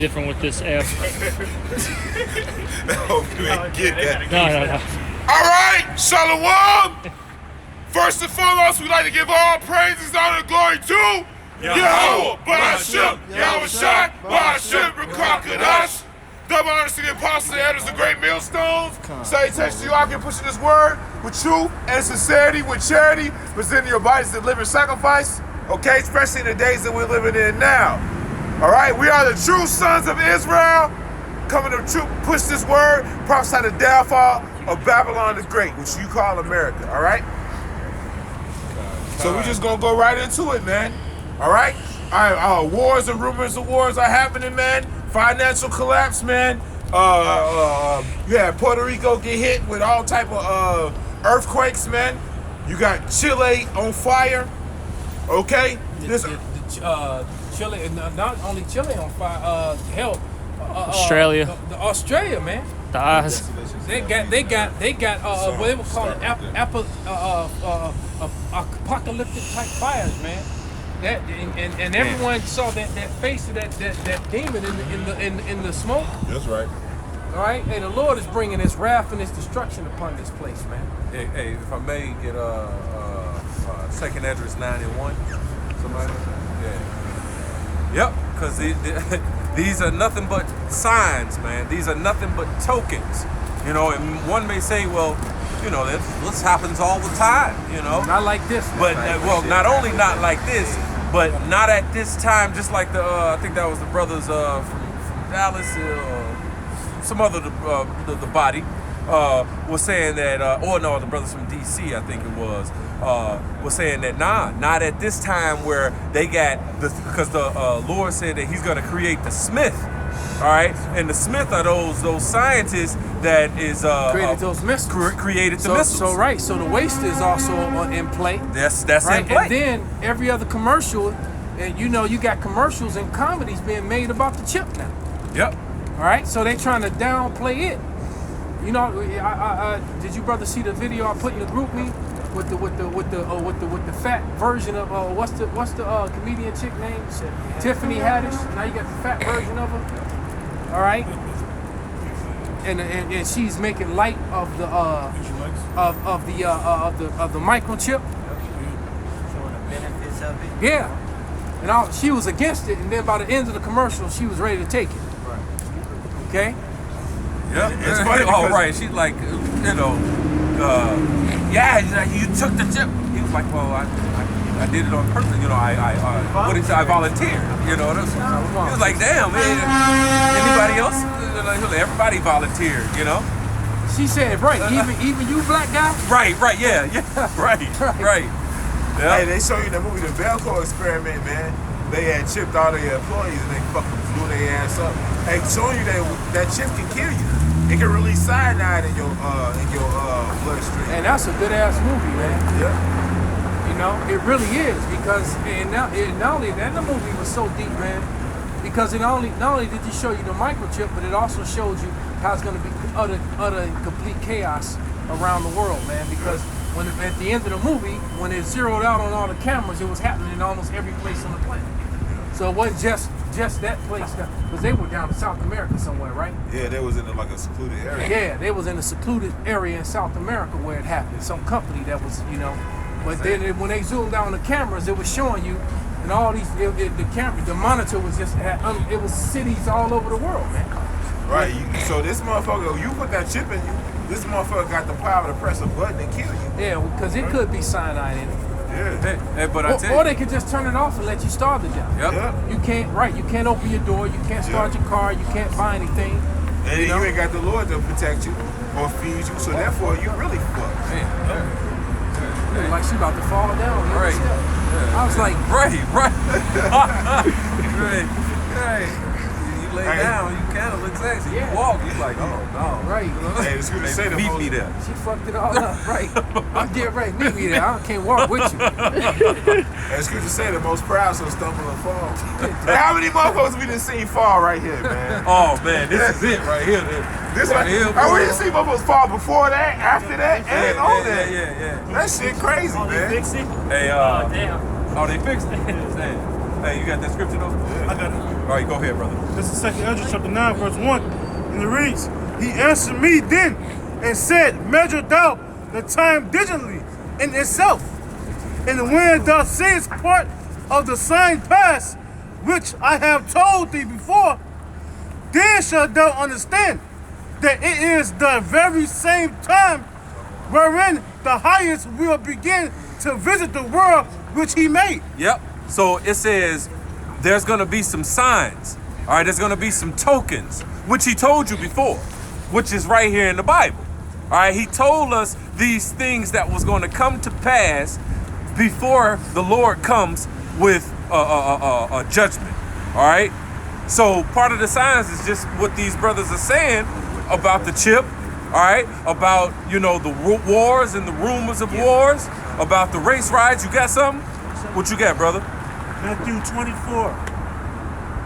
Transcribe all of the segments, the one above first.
different with this app. No, you ain't get that. No. All right, Shalom. First and foremost, we'd like to give all praises, honor, and glory to Yahweh, Ba'ashem, Yahweh Shai, Ba'ashem, Rakakadash. Double honors to the apostles and elders, the great millstones. Salutations to you all, can pushing this word with truth and sincerity, with charity, presenting your bodies as a living sacrifice. Okay, especially in the days that we're living in now. All right, we are the true sons of Israel, coming to push this word, prophesy the downfall of Babylon the Great, which you call America. All right. So we're just gonna go right into it, man. All right. Wars and rumors of wars are happening, man. Financial collapse, man. You had Puerto Rico get hit with all type of earthquakes, man. You got Chile on fire. Okay. Chile, not only Chile on fire. Australia. Australia, man. The eyes. They got what they would call apocalyptic type fires, man. That and everyone saw that face of that demon in the smoke. That's right. All right, hey, the Lord is bringing His wrath and His destruction upon this place, man. Hey, if I may get 2nd Esdras 9:1, somebody. Yeah. Yep, because these are nothing but signs, man. These are nothing but tokens. You know, and one may say, well, you know, this happens all the time, you know. Not like this. But, not only not like this, but not at this time, just like I think that was the brothers from Dallas, some other, the body, was saying that, the brothers from D.C., I think it was saying that, not at this time where they got, because the Lord said that He's going to create the Smith. All right, and the Smith are those scientists that is created those missiles. Created the missiles. So the waste is also in play. That's right? in play. And then every other commercial, and you got commercials and comedies being made about the chip now. Yep. All right, so they trying to downplay it. You know, did you brother see the video I put in the group me with the fat version of what's the comedian chick name? Tiffany Haddish. Now you got the fat version of her. All right, and she's making light of the microchip. Showing the benefits of it. Yeah, and she was against it, and then by the end of the commercial, she was ready to take it. Right. Okay. Yep. It's funny. Oh, right. She's like, you took the chip. He was like, well, I did it on purpose. You know, I volunteered. You know, he was like, damn, man. Anybody else? Everybody volunteered. You know. She said, right. Even you, black guy. Right. Yeah. Right. Yeah. Hey, they show you the movie, the Belco Experiment, man. They had chipped all their employees and they fucking blew their ass up. Hey, showing you that chip can kill you. It can release cyanide in your bloodstream. And that's a good ass movie, man. Yeah. You know, it really is, because not only that, the movie was so deep, man. Because not only did you show you the microchip, but it also showed you how it's going to be utter and complete chaos around the world, man. Because when at the end of the movie, when it zeroed out on all the cameras, it was happening in almost every place on the planet. So it wasn't just that place, because they were down in South America somewhere, right? Yeah, they was in a secluded area. Yeah, they was in a secluded area in South America where it happened. Some company that was, But then when they zoomed down the cameras, it was showing you, and all these, the monitor was just, it was cities all over the world, man. Right. So this motherfucker, you put that chip in you, this motherfucker got the power to press a button and kill you. Yeah, because it could be cyanide in it. Yeah. Hey, but I tell you. Or they could just turn it off and let you starve to death. Yep. Yeah. You can't open your door, you can't start your car, you can't buy anything. And you ain't got the Lord to protect you or feed you, so therefore you really fucked. Like she about to fall down. Right. Yeah. I was like, right. You lay down, you kind of look sexy. You walk, you like, oh no. Right. Hey, it's good to say meet me there. She fucked it all up. Right. I'm dead right. Meet me there. I can't walk with you. It's good to say the most proud so stumble and fall. Hey, how many motherfuckers we done seen fall right here, man? Oh man, this is it right here. This right here. We done seen motherfuckers fall before that, after that, and on that. Yeah. That shit crazy, man. Fix it? Hey, Damn. oh, they fixed it. Damn. Hey, you got that scripture though? I got it. All right, go ahead, brother. This is 2 Ezra chapter 9, verse 1. And it reads, He answered me then and said, Measure thou the time diligently in itself. And when thou seest part of the sign pass, which I have told thee before, then shalt thou understand that it is the very same time wherein the highest will begin to visit the world which he made. Yep. So it says there's going to be some signs. All right, there's going to be some tokens, which he told you before, which is right here in the Bible. All right, he told us these things that was going to come to pass before the Lord comes with a judgment. All right. So part of the signs is just what these brothers are saying about the chip. All right, about, you know, the wars and the rumors of wars, about the race riots. You got something? What you got, brother? Matthew 24,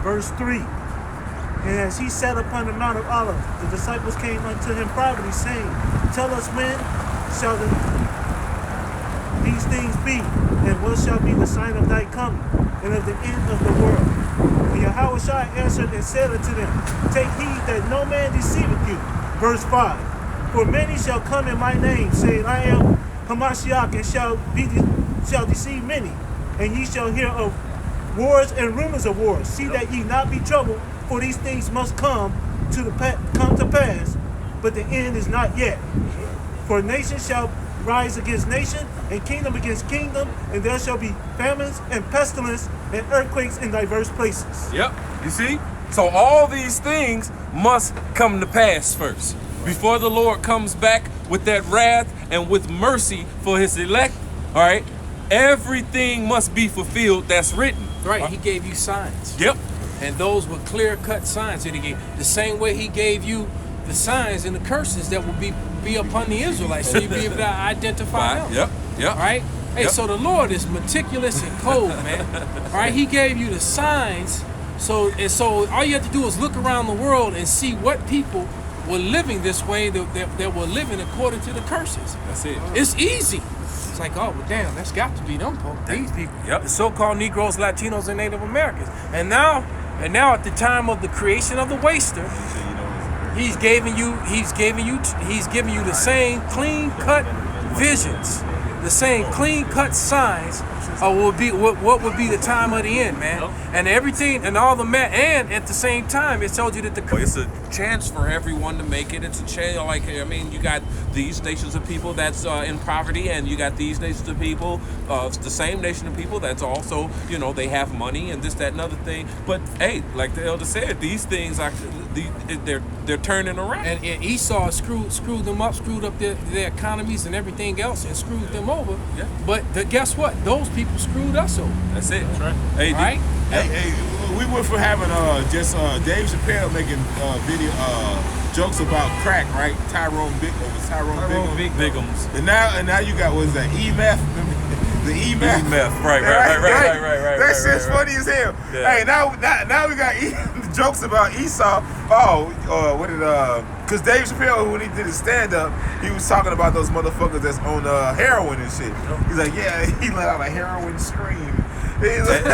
verse 3. And as he sat upon the Mount of Olives, the disciples came unto him privately, saying, Tell us when shall these things be, and what shall be the sign of thy coming, and of the end of the world? And Yahushua answered and said unto them, Take heed that no man deceiveth you. Verse 5. For many shall come in my name, saying, I am Hamashiach, and shall deceive many. And ye shall hear of wars and rumors of wars. See that ye not be troubled, for these things must come to pass, but the end is not yet. For nation shall rise against nation, and kingdom against kingdom, and there shall be famines and pestilence and earthquakes in diverse places. Yep. You see? So all these things must come to pass first, before the Lord comes back with that wrath and with mercy for his elect. All right? Everything must be fulfilled that's written. Right, he gave you signs. Yep. And those were clear-cut signs that he gave. The same way he gave you the signs and the curses that will be upon the Israelites, so you'll be able to identify them. Yep. Yep. All right? Hey, Yep. so the Lord is meticulous and cold, man. All right, he gave you the signs. So all you have to do is look around the world and see what people were living this way, that were living according to the curses. That's it. It's easy. It's like, oh, well, damn, that's got to be them folks. These people, Yep. the so-called Negroes, Latinos, and Native Americans. And now at the time of the creation of the waster, he's giving you the same clean-cut visions, the same clean-cut signs of what would be the time of the end, man. And everything and all the and at the same time, it told you that It's a chance for everyone to make it. It's a chance, like, I mean, you got these nations of people that's in poverty, and you got these nations of people, the same nation of people that's also, you know, they have money and this, that, and other thing. But hey, like the elder said, these things are they're turning around. And Esau screwed them up, screwed up their economies and everything else, and screwed them over. Yeah. But guess what? Those people screwed us over. That's it. That's right. Hey, All right? Hey, we went from having just Dave Chappelle making video jokes about crack, right? Tyrone Biggums. And now you got, what is that, E-Meth? The E-Meth. E-Meth, right. That shit's funny as hell. Yeah. Hey, now we got jokes about Esau. What did because Dave Chappelle, when he did his stand-up, he was talking about those motherfuckers that's on heroin and shit. He's like, yeah, he let out a heroin scream. He's like,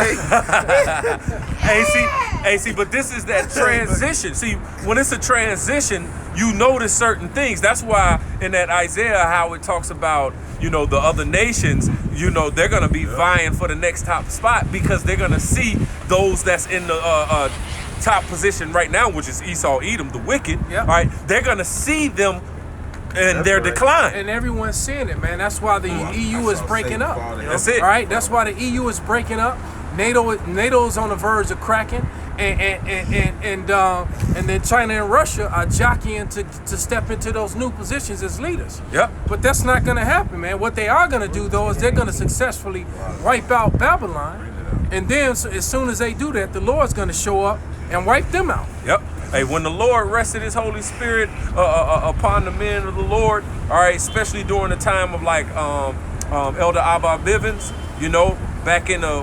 Hey, see, but this is that transition. See, when it's a transition, you notice certain things. That's why in that Isaiah, how it talks about, you know, the other nations, you know, they're gonna be vying for the next top spot, because they're gonna see those that's in the top position right now, which is Esau, Edom, the wicked. Yep. All right, they're gonna see them in their decline. And everyone's seeing it, man. That's why the EU is breaking up. That's it. All right, that's why the EU is breaking up. NATO's on the verge of cracking, and then China and Russia are jockeying to step into those new positions as leaders. Yep. But that's not going to happen, man. What they are going to do, though, is they're going to successfully wipe out Babylon, and then as soon as they do that, the Lord's going to show up and wipe them out. Yep. Hey, when the Lord rested his Holy Spirit upon the men of the Lord, all right, especially during the time of like Elder Abba Bivens, you know, back in the,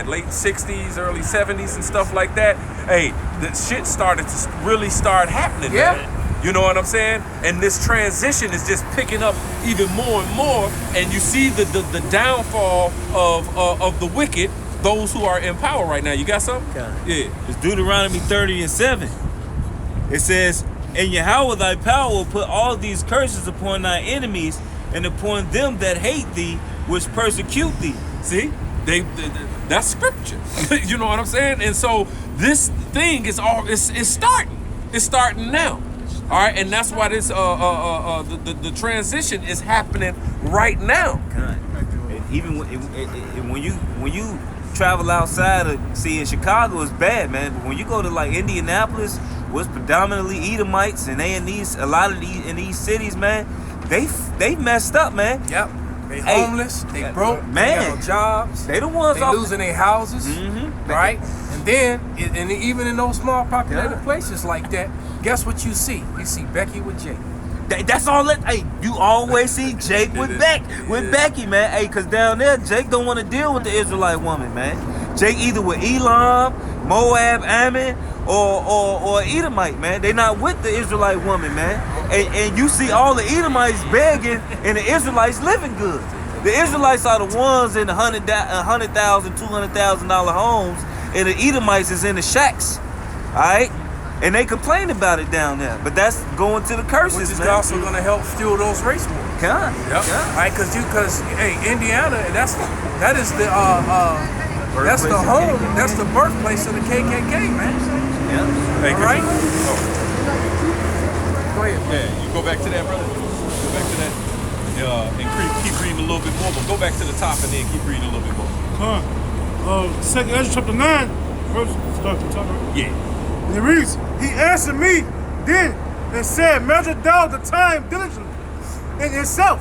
late 60s, early 70s and stuff like that, hey, the shit started to really start happening. Yeah. Man. You know what I'm saying? And this transition is just picking up even more and more, and you see the downfall of the wicked, those who are in power right now. You got something? Yeah. It's Deuteronomy 30:7. It says, "And Yahweh thy power will put all these curses upon thy enemies and upon them that hate thee, which persecute thee." See, they that's scripture. You know what I'm saying? And so this thing is it's starting. It's starting now. All right, and that's why this the transition is happening right now. Even when you travel outside of, see, in Chicago it's bad, man. But when you go to like Indianapolis, where it's predominantly Edomites, and they in these cities, man, they messed up, man. Yep. They homeless, they broke, man. they got no jobs. They the ones they losing their houses, right? And then, and even in those small populated places like that, guess what you see? You see Becky with Jake. That's all that. Hey, you always see Jake with Becky, man. Hey, cause down there, Jake don't want to deal with the Israelite woman, man. Jake either with Elam, Moab, Ammon, or Edomite, man. They not with the Israelite woman, man. And you see all the Edomites begging, and the Israelites living good. The Israelites are the ones in the $100,000, $200,000 homes, and the Edomites is in the shacks. All right. And they complain about it down there, but that's going to the curses, which is man. also going to help fuel those race wars. Yep. Right, because hey, Indiana, that is the home, that's the birthplace of the KKK, man. Yeah. Hey, all right. Go ahead. Yeah, you go back to that, brother. Go back to that. And keep reading a little bit more, but go back to the top and then keep reading a little bit more. 2nd Ezra chapter 9, verse start from top. Yeah. And it reads, "He answered me then and said, Measure thou the time diligently in itself,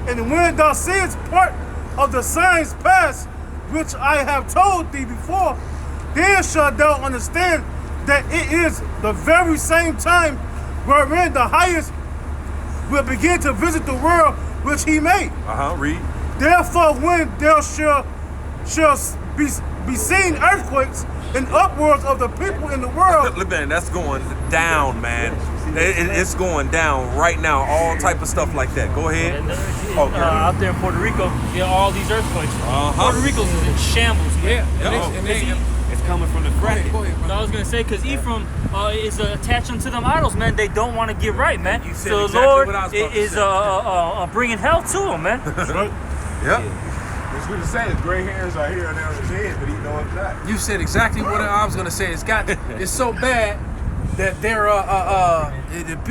and when thou seest part of the signs past, which I have told thee before, then shalt thou understand that it is the very same time wherein the highest will begin to visit the world which he made. Read. Therefore, when there shall be seen earthquakes and upwards of the people in the world." Man, that's going down, man. It's going down right now. All type of stuff like that. Go ahead. Out there in Puerto Rico, all these earthquakes. Puerto Rico's in shambles. It's coming from the fracking. Go ahead, I was gonna say, because Ephraim is attached unto them idols, man. They don't want to get right, man. You said So the exactly Lord what I was about to is say. bringing hell to them, man. Yeah. It's good to say his gray hairs are here and there on his head, but he know it's not. You said exactly what I was gonna say. It's so bad that they're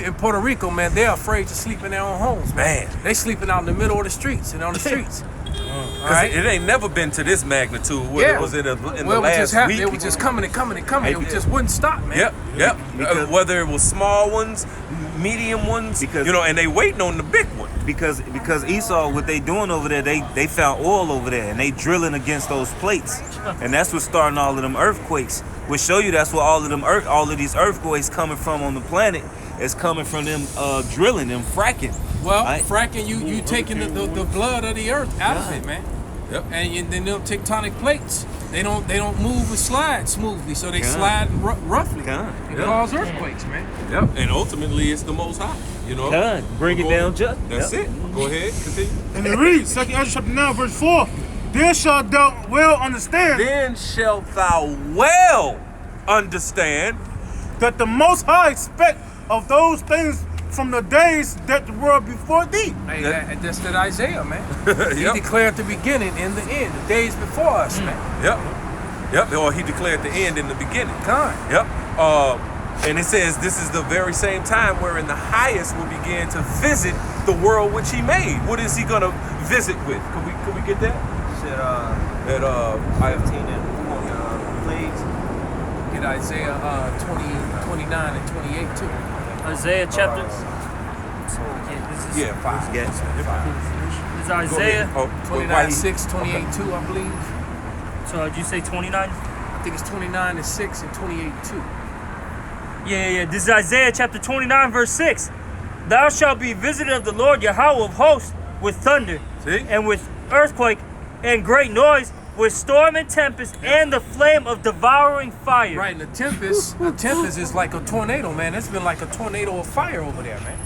in Puerto Rico, man. They're afraid to sleep in their own homes, man. They sleeping out in the middle of the streets and on the streets. All right? It ain't never been to this magnitude. What was it in the last week? It was just coming and coming and coming. It just wouldn't stop, man. Yep. Whether it was small ones, medium ones, and they waiting on the big one. Because Esau, what they doing over there, they found oil over there, and they drilling against those plates, and that's what's starting all of them earthquakes. Which show you that's where all of these earthquakes coming from on the planet is coming from them drilling, them fracking. Well, fracking, you taking the blood of the earth out of it, man. Yep. And then them tectonic plates, they don't move and slide smoothly, so they slide roughly. It cause earthquakes, man. Yep. And ultimately, it's the Most High. Bring it down, just. That's it. Go ahead, continue. And it reads, 2nd Ezra chapter 9, verse 4, "Then shalt thou well understand Then shalt thou well understand that the Most High spake of those things from the days that were before thee." Hey, that's that Isaiah, man. He Yep. declared the beginning and the end, the days before us, man. Yep. Or he declared the end in the beginning. Kind. Yep. And it says this is the very same time wherein the highest will begin to visit the world which he made. What is he gonna visit with? Could we get that? Said, At 15 and plagues. Get Isaiah 29 and 28 too. Isaiah chapter. Yeah, 5. This is Isaiah. 29, 6, 28, 2, I believe. So did you say 29? I think it's 29 and 6 and 28, 2. Yeah. This is Isaiah chapter 29, verse 6. Thou shalt be visited of the Lord Yahweh of hosts with thunder, and with earthquake and great noise, with storm and tempest, and the flame of devouring fire. Right, and the tempest is like a tornado, man. It's been like a tornado of fire over there, man.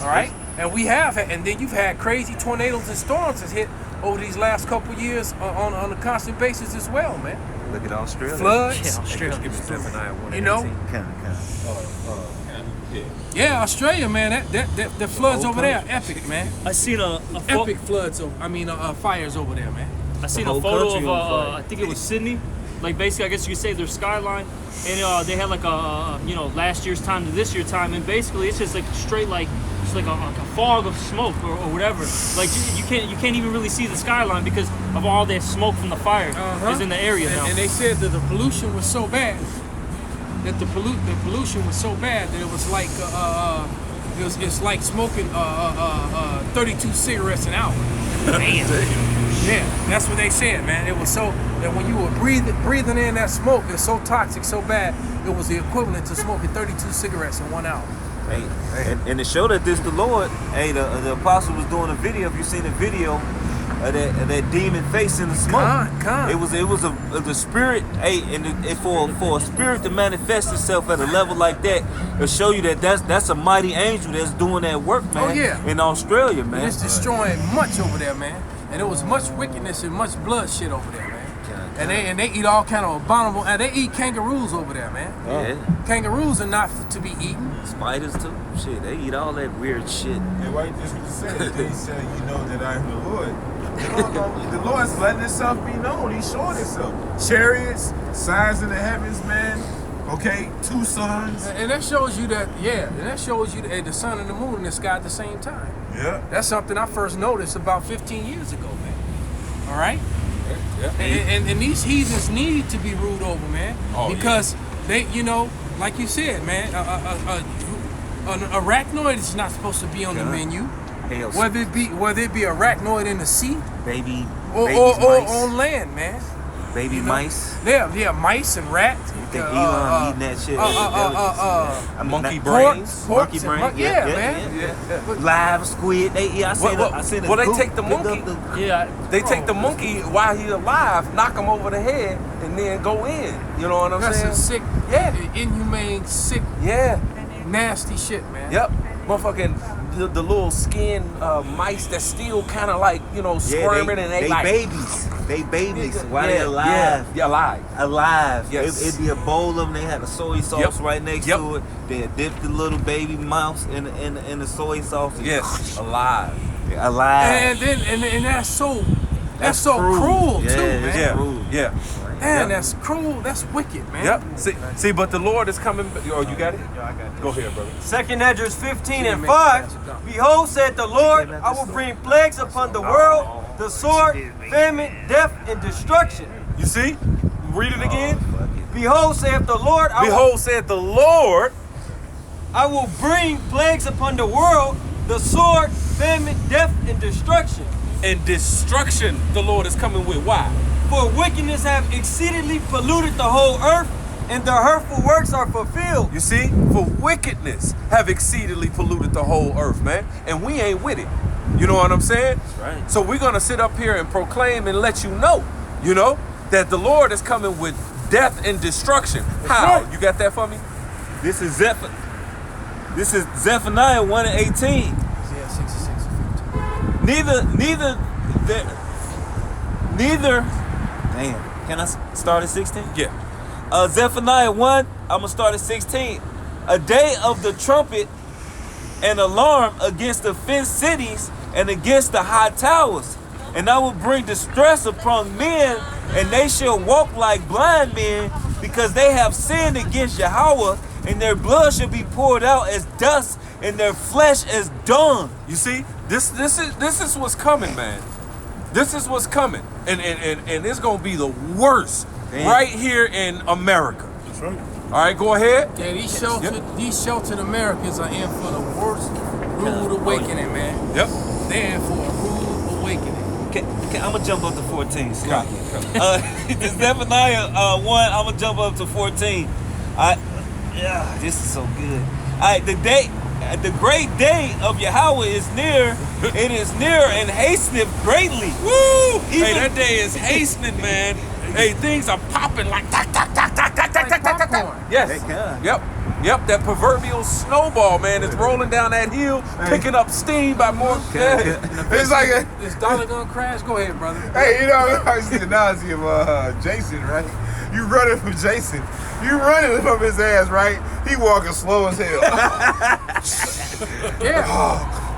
All right? And we have, and then you've had crazy tornadoes and storms that hit over these last couple years on a constant basis as well, man. Look at Australia. Floods, you know. Yeah, Australia, man. The floods over there, are epic, man. I seen a Epic floods. Fires over there, man. I seen The a whole photo country of on fire. I think it was Sydney. Like basically, I guess you could say their skyline, and they had like a last year's time to this year's time, and basically it's just like straight like just like a fog of smoke or whatever. Like you can't even really see the skyline because of all that smoke from the fire is in the area now. And they said that the pollution was so bad that the pollution was so bad that it was like it's like smoking 32 cigarettes an hour. Yeah, that's what they said, man. It was so that when you were breathing in that smoke, it's so toxic, so bad, it was the equivalent to smoking 32 cigarettes in 1 hour. Hey, and to show that this the Lord, hey, the apostle was doing a video. If you seen the video of that demon face in the smoke, it was the spirit. Hey, and for a spirit to manifest itself at a level like that, to show you that that's a mighty angel that's doing that work, man. Oh, yeah. In Australia, man. And it's destroying much over there, man. And there was much wickedness and much bloodshed over there, man. And they eat all kind of abominable. And they eat kangaroos over there, man. Yeah. Kangaroos are not to be eaten. Spiders too. Shit, they eat all that weird shit. And right, this what you said. They said, you know that I'm the Lord. The Lord's letting himself be known. He's showing himself. Chariots, signs in the heavens, man. Okay, 2 suns. And that shows you that, the sun and the moon in the sky at the same time. Yeah. That's something I first noticed about 15 years ago, man. All right? Yeah. And these heathens need to be ruled over, man. Oh, because they, like you said, man, an arachnoid is not supposed to be on the menu. Hell, Whether it be arachnoid in the sea baby or mice. on land, man. Baby mice. Yeah, mice and rats. You think Elon eating that shit? Monkey brains. porks Monkey and brains. yeah, man. Live squid. They eat. I seen Well, they goop take the pick up monkey. Yeah, They take the monkey while he's alive, knock him over the head, and then go in. You know what I'm That's saying? a sick, inhumane, sick, Yeah. nasty shit, man. Yep. Motherfucking the little skin mice that still kind of like, squirming and they like babies. They babies while yeah, they alive. Yeah, alive. Alive. Yes. It'd be a bowl of them. They had the soy sauce right next Yep. to it. They dip the little baby mouse in the soy sauce. Yes, alive. Alive. And that's so cruel too, man. Yeah, yeah. Man, that's cruel. That's wicked, man. Yep. See, but the Lord is coming. Oh, you got it? Yeah, I got it. Go ahead, brother. 2 Esdras 15 and 5. Behold, said the Lord, I will bring plagues upon the world, the sword, famine, death, and destruction. You see? Read it again. Behold, saith the Lord, Behold, said the Lord. I will bring plagues upon the world, the sword, famine, death, and destruction. And destruction the Lord is coming with. Why? For wickedness have exceedingly polluted the whole earth, and their hurtful works are fulfilled. You see? For wickedness have exceedingly polluted the whole earth, man. And we ain't with it. You know what I'm saying? That's right. So we're going to sit up here and proclaim and let you know, that the Lord is coming with death and destruction. How? You got that for me? This is Zephaniah 1 and 18. Yeah, 66 and 15. Neither. Damn. Can I start at 16? Yeah. Zephaniah 1, I'm going to start at 16. A day of the trumpet and alarm against the fenced cities and against the high towers. And I will bring distress upon men, and they shall walk like blind men, because they have sinned against Yahweh, and their blood shall be poured out as dust, and their flesh as dung. You see? This is what's coming, man. This is what's coming. And it's going to be the worst right here in America. That's right. All right, go ahead. Yeah, these sheltered Americans are in for the worst rude awakening, man. Yep. They're in for a rude awakening. I'm going to jump up to 14. Zephaniah 1, I'm going to jump up to 14. This is so good. All right, the great day of Yahweh is near. It is near and hasteneth greatly. Woo! Hey, that day is hastening, man. Hey, things are popping like tack, tack, tack, tack, tack, tack, tack, tack, tack. Yes. They can. Yep. Yep, that proverbial snowball, man, is rolling down that hill, picking up steam by more. It's like Is Dollar gonna crash? Go ahead, brother. hey, you know, I see the analogy of Jason, right? You running from Jason. You running from his ass, right? He walking slow as hell. Yeah.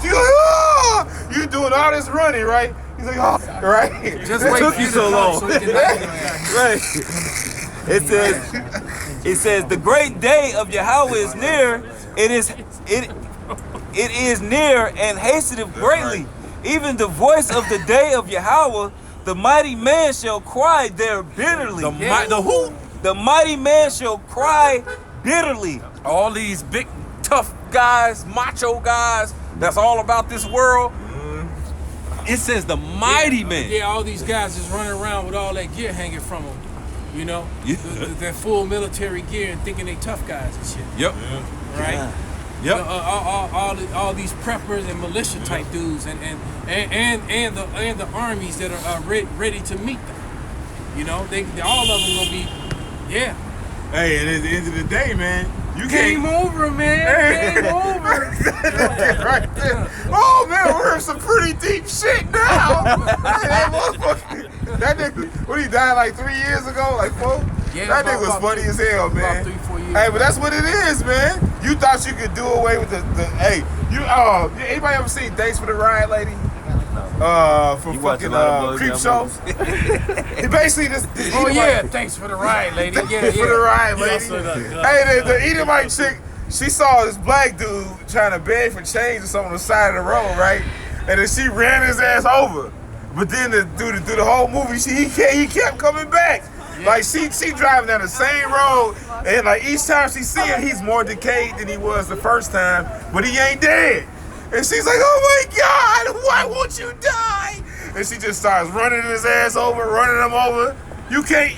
You like, oh! You doing all this running, right? He's like, oh, right? Just It wait took for you to so come long. So he can Right. It says the great day of Yahweh is near. It is near and hasteneth greatly. Even the voice of the day of Yahweh, the mighty man shall cry there bitterly. The who? The mighty man shall cry bitterly. All these big, tough guys, macho guys, that's all about this world. It says the mighty man. Yeah, all these guys just running around with all that gear hanging from them. You know, Yeah. that full military gear and thinking they tough guys and shit, Yep. right? Yep. All these preppers and militia type dudes and the armies that are ready to meet them. You know, they all of them gonna be, yeah. Hey, and at the end of the day, man, you Game can't. over, man. Game over. Right there. Oh man, we're in some pretty deep shit now. that motherfucker, that nigga, what he died like 3 years ago, like 4? Yeah, that nigga was about funny as hell, man. about 3-4 years Hey, ago. but that's what it is, man. You thought you could do away with the hey, you anybody ever seen Dates for the Riot Lady? From You watch a fucking lot of Creep Bugs Shows. He basically just Oh yeah, thanks for the ride, lady. Yeah, for the Riot Lady. Hey, the Edomite chick, she saw this black dude trying to beg for change or something on the side of the road, right? And then she ran his ass over. But then through the whole movie, he kept coming back. Like she driving down the same road, and like each time she see him, he's more decayed than he was the first time, but he ain't dead. And she's like, oh my God, why won't you die? And she just starts running his ass over, running him over. You can't,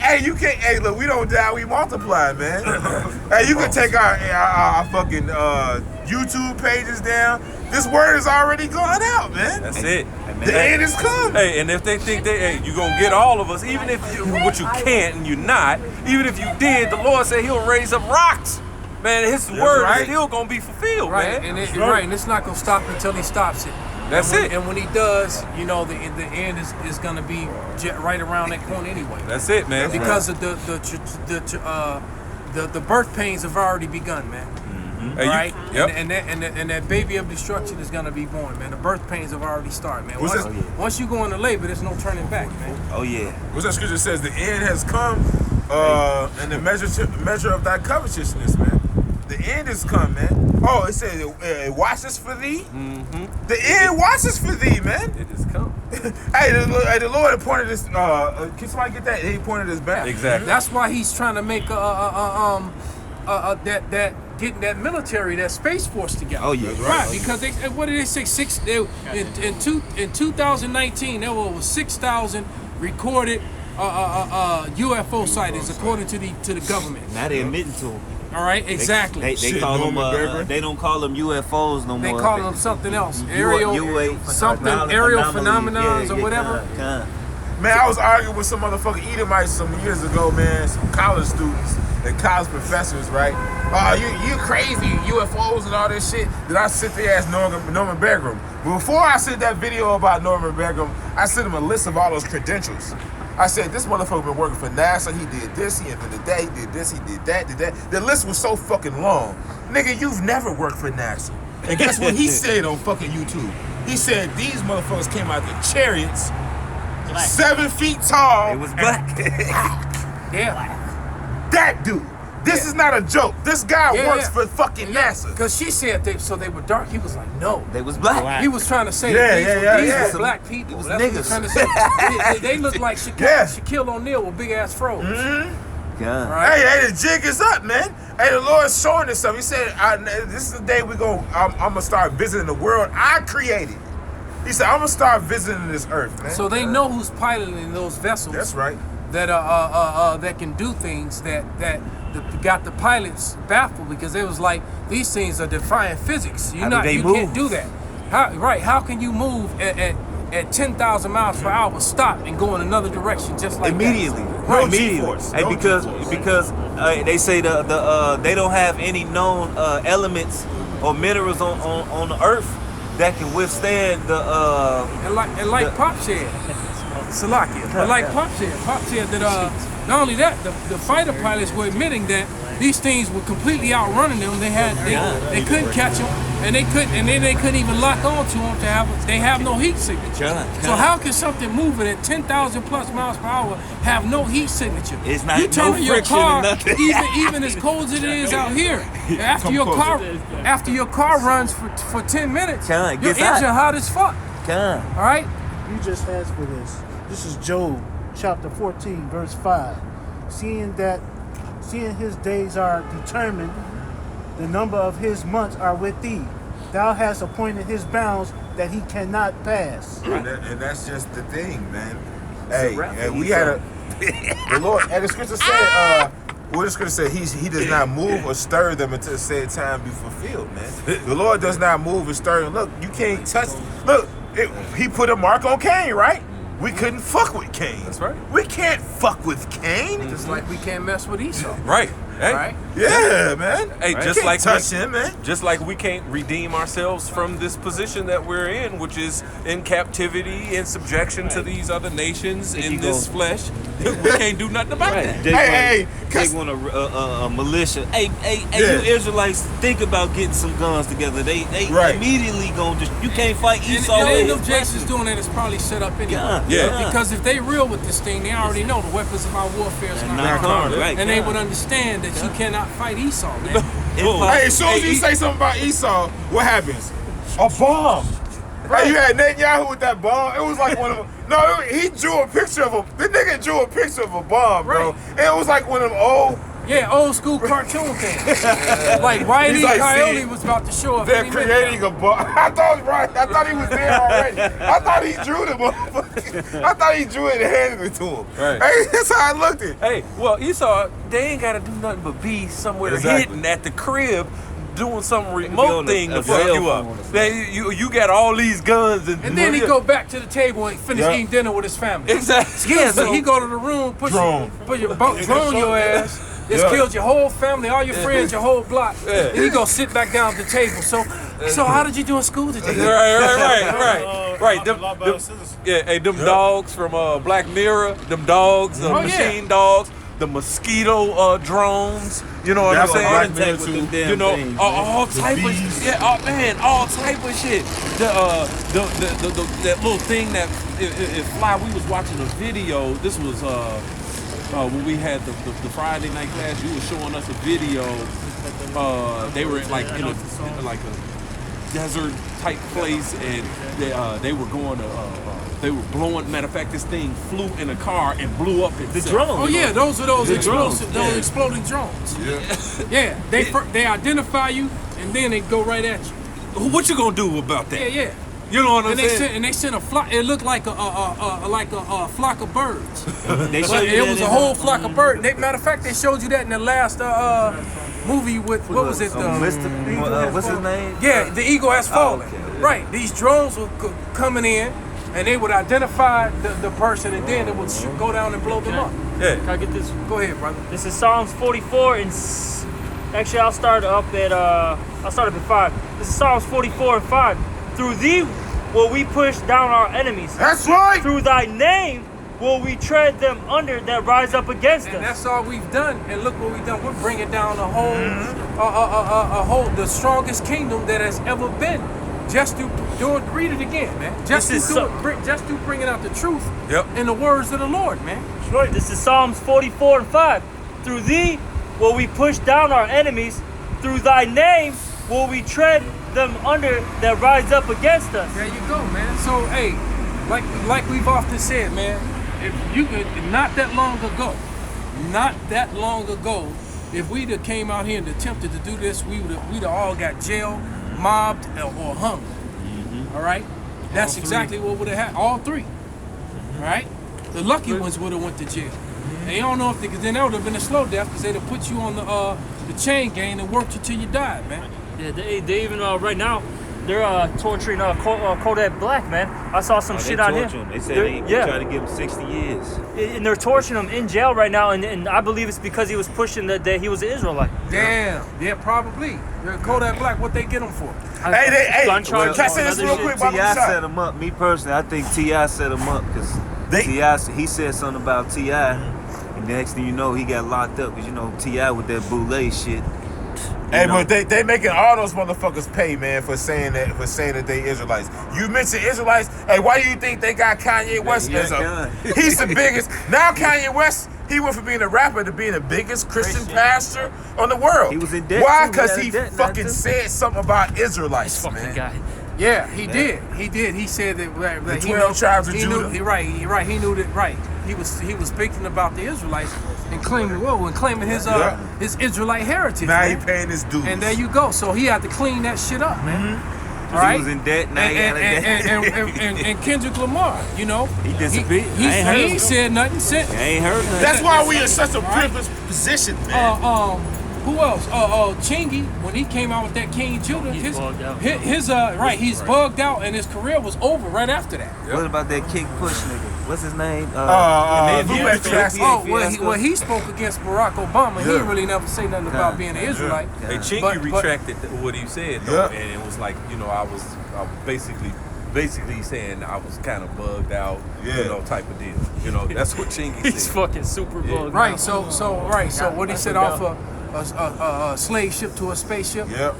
look, we don't die, we multiply, man. Hey, you can take our fucking YouTube pages down. This word is already going out, man. That's it. The end is coming. Hey, and if they think you gonna get all of us, even if you can't and you're not, even if you did, the Lord said He'll raise up rocks. Man, His word right. is still gonna be fulfilled, right, man. and it's not gonna stop until he stops it. That's And when- it. And when he does, you know, the end is gonna be right around that corner anyway. That's it, man. Because of the birth pains have already begun, man. Hey, Right? Yep. And that baby of destruction is gonna be born, man. The birth pains have already started, man. What's Once, this? once you go into labor, there's no turning back, man. Oh yeah. What's that scripture says? The end has come, and the measure of thy covetousness, man. The end has come, man. Oh, it says it watches for thee. Mm-hmm. The end watches for thee, man. It has come. Hey, the Lord pointed this. Can somebody get that? He pointed this back. Exactly. That's why he's trying to make getting that military, that space force together. Oh yeah. Right, because what did they say? In 2019, there were 6,000 recorded UFO sightings according to the government. Now they admitting to them. All right, exactly. They Shit, call them. Norman Berger. They don't call them UFOs no They more. call them something else, aerial phenomenons or whatever. Man, I was arguing with some motherfucking Edomites some years ago, man. Some college students and college professors, right? You crazy, UFOs and all this shit. Then I sit there as Norman Bergrum. But before I sent that video about Norman Bergrum, I sent him a list of all those credentials. I said, this motherfucker been working for NASA. He did this, he invented that, he did this, he did that, did that. The list was so fucking long. Nigga, you've never worked for NASA. And guess what he said on fucking YouTube? He said these motherfuckers came out the chariots, 7 feet tall. It was black. Yeah. That dude. This is not a joke. This guy works for fucking NASA. Because she said they were dark. He was like, no. They was black. He was trying to say these were black people. It was That's what he was trying to say. They look like Shaquille O'Neal with big ass froze. Yeah. Right? Hey, the jig is up, man. Hey, the Lord's showing us something. He said, this is the day I'm gonna start visiting the world I created. He said, I'm gonna start visiting this earth, man. So they know who's piloting those vessels. That's right. That that can do things that got the pilots baffled, because it was like, these things are defying physics. You How do they can't move? do that. How can you move at 10,000 miles per hour stop and go in another direction just like Immediately, that. right? Right. Immediately. G-force. Hey, No because G-force. they say they don't have any known elements or minerals on the earth that can withstand the And like Pop said, Salakia. But like Pop said that not only that, the fighter pilots were admitting that these things were completely outrunning them. They couldn't catch them, and they couldn't even lock on to them they have no heat signature. So how can something moving at 10,000 plus miles per hour have no heat signature? It's not you turn no on your friction car, and nothing. even as cold as it is out here, after your car runs for 10 minutes, Con, your gets engine hot. hot as fuck. Con. All right. You just asked for this. This is Job chapter 14, verse 5. Seeing his days are determined, the number of his months are with thee. Thou hast appointed his bounds that he cannot pass. And that's just the thing, man. Hey, and we had the Lord, and the scripture said, the scripture said he does not move or stir them until the said time be fulfilled, man. The Lord does not move or stir them. Look, you can't touch. Look, he put a mark on Cain, right? We couldn't fuck with Cain. That's right. We can't fuck with Cain. Just like we can't mess with Esau. Right. Hey. Right? Yeah, man. Hey, You just can't like touch him, man. Just like we can't redeem ourselves from this position that we're in, which is in captivity and subjection to these other nations in this flesh. We can't do nothing about that. Hey, They want a militia. Hey, Yeah. you Israelites, think about getting some guns together. They Right. immediately gonna just, you can't fight And Esau. any with of Jason's doing that is probably set up anyway. Yeah. Because if they real with this thing, they already know the weapons of our warfare is not Not carnal. carnal, right, And they yeah. would understand that you cannot fight Esau, man. Hey, as soon as you say something about Esau, what happens? A bomb. Hey, you had Netanyahu with that bomb. It was like one of them. No, he drew a picture of a. The nigga drew a picture of a bomb, bro. Right. And it was like one of them old. Yeah, old school cartoon things. Like Wiley He's like, Coyote see, was about to show up. They're any minute. creating a bomb. I thought right. I thought he was there already. I thought he drew the motherfucker. I thought he drew it and handed it to him. Right. Hey, that's how I looked at it. Hey, well, Esau, they ain't gotta do nothing but be somewhere Exactly. hidden at the crib doing some on remote thing a to fuck cell you up. phone. You got all these guns and And then he go back to the table and finish Yeah. eating dinner with his family. Exactly. Yeah, so he go to the room, Drone. put your drone your ass. It's Yeah. killed your whole family, all your friends, your whole block. Yeah. And he go sit back down at the table. So how did you do in school today? Right. Them dogs from Black Mirror, them dogs, Oh, yeah. machine dogs, the mosquito drones. You know what That's I'm what Black saying? Mirror with too. them damn You know, things, all man. type of all type of shit. That little thing that it fly. We was watching a video. This was when we had the Friday night class. You was showing us a video. They were like in a desert type place, and they were going to. They were blowing. Matter of fact, this thing flew in a car and blew up itself. The drone. Oh yeah, those are those explosive, drones. those exploding drones. Yeah. Yeah, they identify you and then they go right at you. What you gonna do about that? Yeah. You know what I'm And they saying? sent a flock. It looked like a flock of birds. They show But you it that was in a whole flock of birds. Matter of fact, they showed you that in the last movie with what was it? what's his name? Yeah, the eagle has fallen. okay. Right. These drones were coming in, and they would identify the person, and then it would go down and blow them up. Yeah. Can I get this? Go ahead, brother. This is Psalms 44 and actually I'll start up at 5. This is Psalms 44 and 5. Through thee will we push down our enemies. That's right. Through thy name will we tread them under that rise up against And us. that's all we've done. And look what we've done. We're bringing down the strongest kingdom that has ever been. Just to read it again, man. Just This is to bringing out the truth Yep. in the words of the Lord, man. This is Psalms 44 and 5. Through thee will we push down our enemies. Through thy name will we tread them under that rise up against us. There you go, man. So hey, like we've often said, man, if you could not that long ago, if we'd have came out here and attempted to do this, we'd have all got jailed, mobbed, or hung. All right, that's exactly what would have happened. All three. All right, the lucky ones would have went to jail. And you don't know if because then that would have been a slow death because they'd have put you on the chain gang and worked you till you died, man. Yeah, they even right now, they're torturing Kodak Black, man. I saw some shit on him. They said they trying to give him 60 years. And they're torturing him in jail right now, and I believe it's because he was pushing that he was an Israelite. Damn. Yeah, probably. Kodak Black, what they get him for? Hey, gun charges, can I say this real quick? T.I. set him up. Me personally, I think T.I. set him up because T.I. he said something about T.I. And next thing you know, he got locked up because, you know, T.I. with that boule shit. Hey, but they making all those motherfuckers pay, man, for saying that they Israelites. You mentioned Israelites. Hey, why do you think they got Kanye West as he's the biggest? Now Kanye West, he went from being a rapper to being the biggest Christian pastor on the world. He was in debt. Why? Too. Because he fucking said something about Israelites, This fucking guy. Yeah, he did. He did. He said that The 12 tribes of he Judah. Knew, he right. He knew that. Right. He was speaking about the Israelites and claiming his Israelite heritage. Now man. he paying his dues. And there you go. So he had to clean that shit up, man. All right. He was in debt. Now he out of debt. And Kendrick Lamar, you know, He disappeared. He ain't said nothing since. I ain't heard nothing. That's why we in such a privileged position, man. Who else? Chingy, when he came out with that King Judah, He's bugged out. he's bugged out, and his career was over right after that. What about that Kick Push nigga? What's his name? Well, he spoke against Barack Obama. He really never say nothing about being an Israelite. Hey, Chingy retracted what he said, though, and it was like, you know, I was basically saying I was kind of bugged out, you know, type of deal. You know, that's what Chingy said. He's fucking super bugged. Right. So what he said off a slave ship to a spaceship. Yep.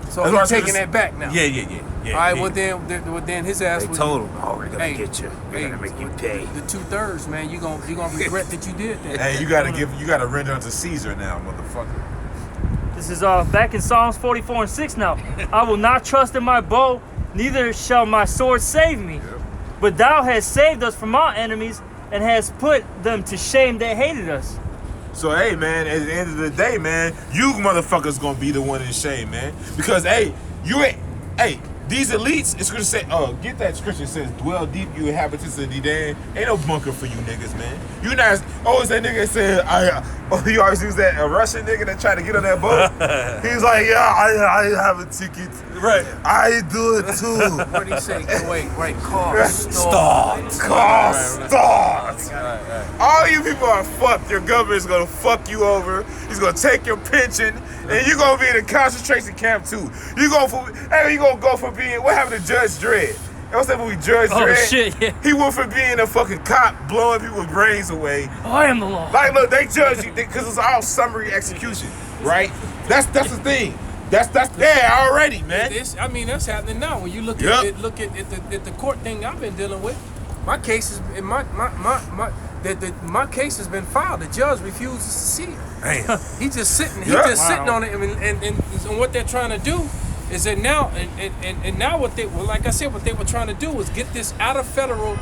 So he's taking that back now. Yeah. All right. Well, then his ass. They told him, "Oh, we're gonna get you. We're Hey, gonna make you pay." The 2/3, man. You gonna regret that you did that. Hey, you gotta render unto Caesar now, motherfucker. This is back in Psalms 44 and 6 now. I will not trust in my bow, neither shall my sword save me. But thou hast saved us from our enemies and hast put them to shame that hated us. So hey, man, at the end of the day, man, you motherfuckers gonna be the one in shame, man. Because these elites, it's gonna say, get that scripture that says, dwell deep, you inhabitants of Dedan. Ain't no bunker for you niggas, man. You not always that nigga said, he always used that a Russian nigga that tried to get on that boat. He's like, yeah, I have a ticket. Right. I do it too. What did he say? Wait, car start. Car start. All you people are fucked. Your government's gonna fuck you over. He's gonna take your pension, and you're gonna be in a concentration camp too. You gonna go for being, what happened to Judge Dredd? What's that movie, Judge Dredd? Oh shit, yeah. He went for being a fucking cop, blowing people's brains away. I am the law. Like, look, they judge you because it's all summary execution, right? That's the thing. That's there already, man. That's happening now. When you look at the court thing I've been dealing with, my case is my case has been filed. The judge refuses to see it. Damn. He's just sitting. He's just sitting on it. And what they're trying to do is that now and now what they like I said, what they were trying to do was get this out of federal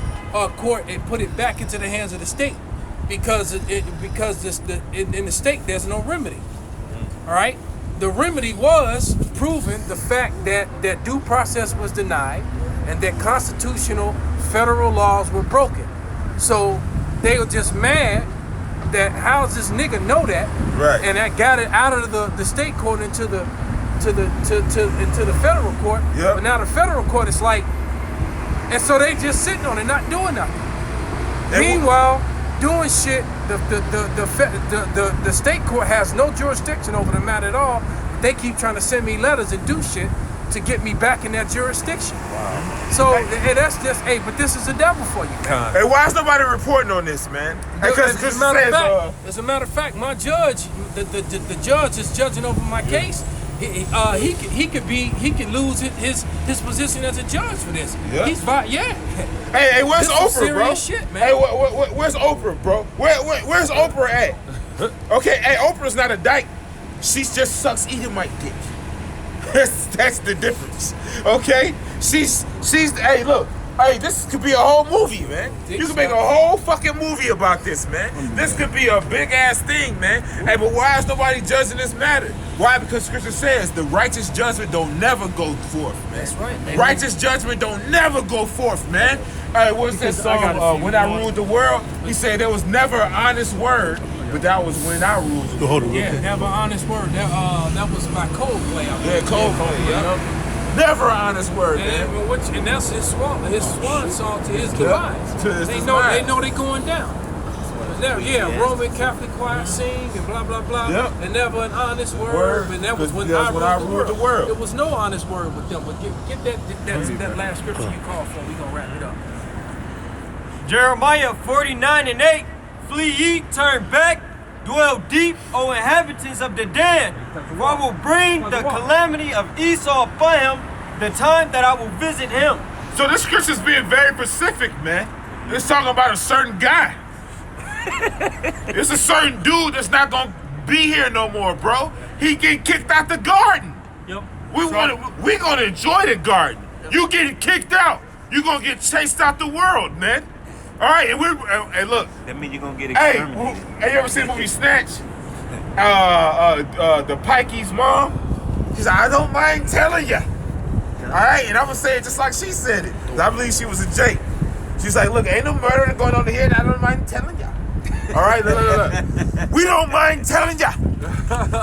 court and put it back into the hands of the state because in the state there's no remedy. All right. The remedy was proving the fact that due process was denied and that constitutional federal laws were broken. So they were just mad that how does this nigga know that? Right. And that got it out of the state court into the federal court. Yep. But now the federal court is like, and so they just sitting on it, not doing nothing. Meanwhile, doing shit, the state court has no jurisdiction over the matter at all. They keep trying to send me letters and do shit to get me back in that jurisdiction. Wow. So that's just, but this is the devil for you. Hey, why is nobody reporting on this, man? As a matter of fact, my judge, the judge is judging over my case. He could lose his position as a judge for this. Yeah. Hey, where's this is Oprah, serious bro? Shit, man. Hey, where's Oprah, bro? Where's Oprah at? Okay, hey, Oprah's not a dyke. She just sucks Edomite dick. That's the difference. Okay? She's hey, look. Hey, this could be a whole movie, man. You can make a whole fucking movie about this, man. This could be a big ass thing, man. Hey, but why is nobody judging this matter? Why? Because Scripture says the righteous judgment don't never go forth, man. That's right. Righteous judgment don't never go forth, man. Hey, what's that song? When I ruled the world, he said there was never an honest word, but that was when I ruled the world. Yeah, never honest word. That was my Coldplay. Yeah, Coldplay. Yeah. Never an honest word, man. And that's his swan song to his demise. To his They demise. know they going down. Roman Catholic choir sing and blah blah blah. Yep. And never an honest word. And that was when I ruled the world. There was no honest word with them. But get that last scripture you called for. We gonna wrap it up. Jeremiah 49:8. Flee ye, turn back, dwell deep, O inhabitants of the den. For I will bring the calamity of Esau upon him, the time that I will visit him. So this scripture's being very specific, man. It's talking about a certain guy. It's a certain dude that's not gonna be here no more, bro. He getting kicked out the garden. Yep. We gonna enjoy the garden. You getting kicked out. You gonna get chased out the world, man. All right, and look. That means you're gonna get Hey, exterminated. have you ever seen the movie Snatch? The Pikey's mom. She's like, I don't mind telling you. All right, and I'm gonna say it just like she said it. I believe she was a Jake. She's like, look, ain't no murder going on here, and I don't mind telling you. All right, look. We don't mind telling ya.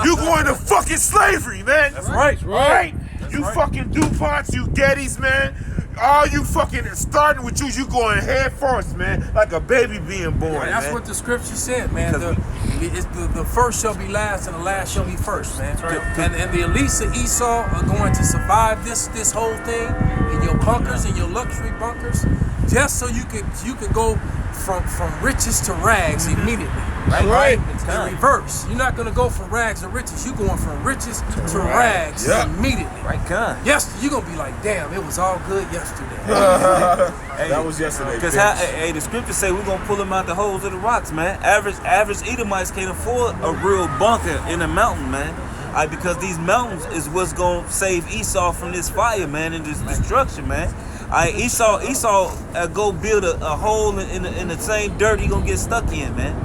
You going to fucking slavery, man. That's right. All right? You fucking DuPonts, you Gettys, man. All you fucking, starting with you going head first, man. Like a baby being born, That's man. what the scripture said, man. The first shall be last and the last shall be first, man. And the elites of Esau are going to survive this whole thing in your bunkers, in your luxury bunkers, just so you can go from riches to rags immediately. Right? In reverse. You're not gonna go from rags to riches. You're going from riches to rags immediately. Right, con. Yes, you're gonna be like, damn, it was all good yesterday. Hey, That was yesterday. Because bitch. the scriptures say we're gonna pull them out the holes of the rocks, man. Average Edomites can't afford a real bunker in a mountain, man. Because these mountains is what's gonna save Esau from this fire, man, and this destruction, man. Esau go build a hole in the same dirt he gonna get stuck in, man.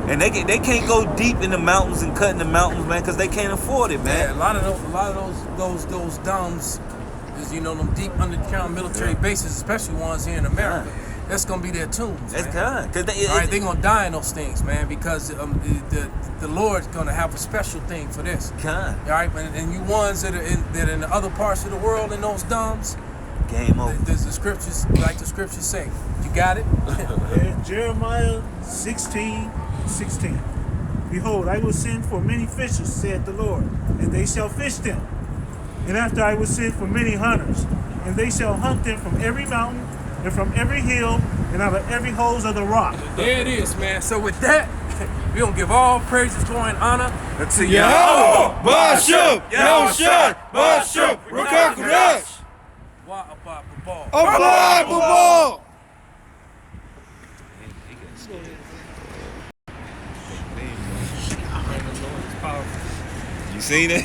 And they can't go deep in the mountains and cut in the mountains, man, because they can't afford it, man. Yeah, a lot of those domes, is, them deep underground military bases, especially ones here in America. That's gonna be their tombs. That's man. kind. They're gonna die in those things, man, because the Lord's gonna have a special thing for this. Kind. All right, and you ones that are in the other parts of the world in those domes, Game over. there's the scriptures, like the scriptures say. You got it? And Jeremiah 16:16. Behold, I will send for many fishers, saith the Lord, and they shall fish them. And after I will send for many hunters, and they shall hunt them from every mountain, and from every hill, and out of every holes of the rock. There it is, man. So with that, we gonna give all praises, glory, and honor To Yahweh, Basham, Yahushua, Basham, Rukakurash. Wa Abba Babal. Allah, Babal. You seen it?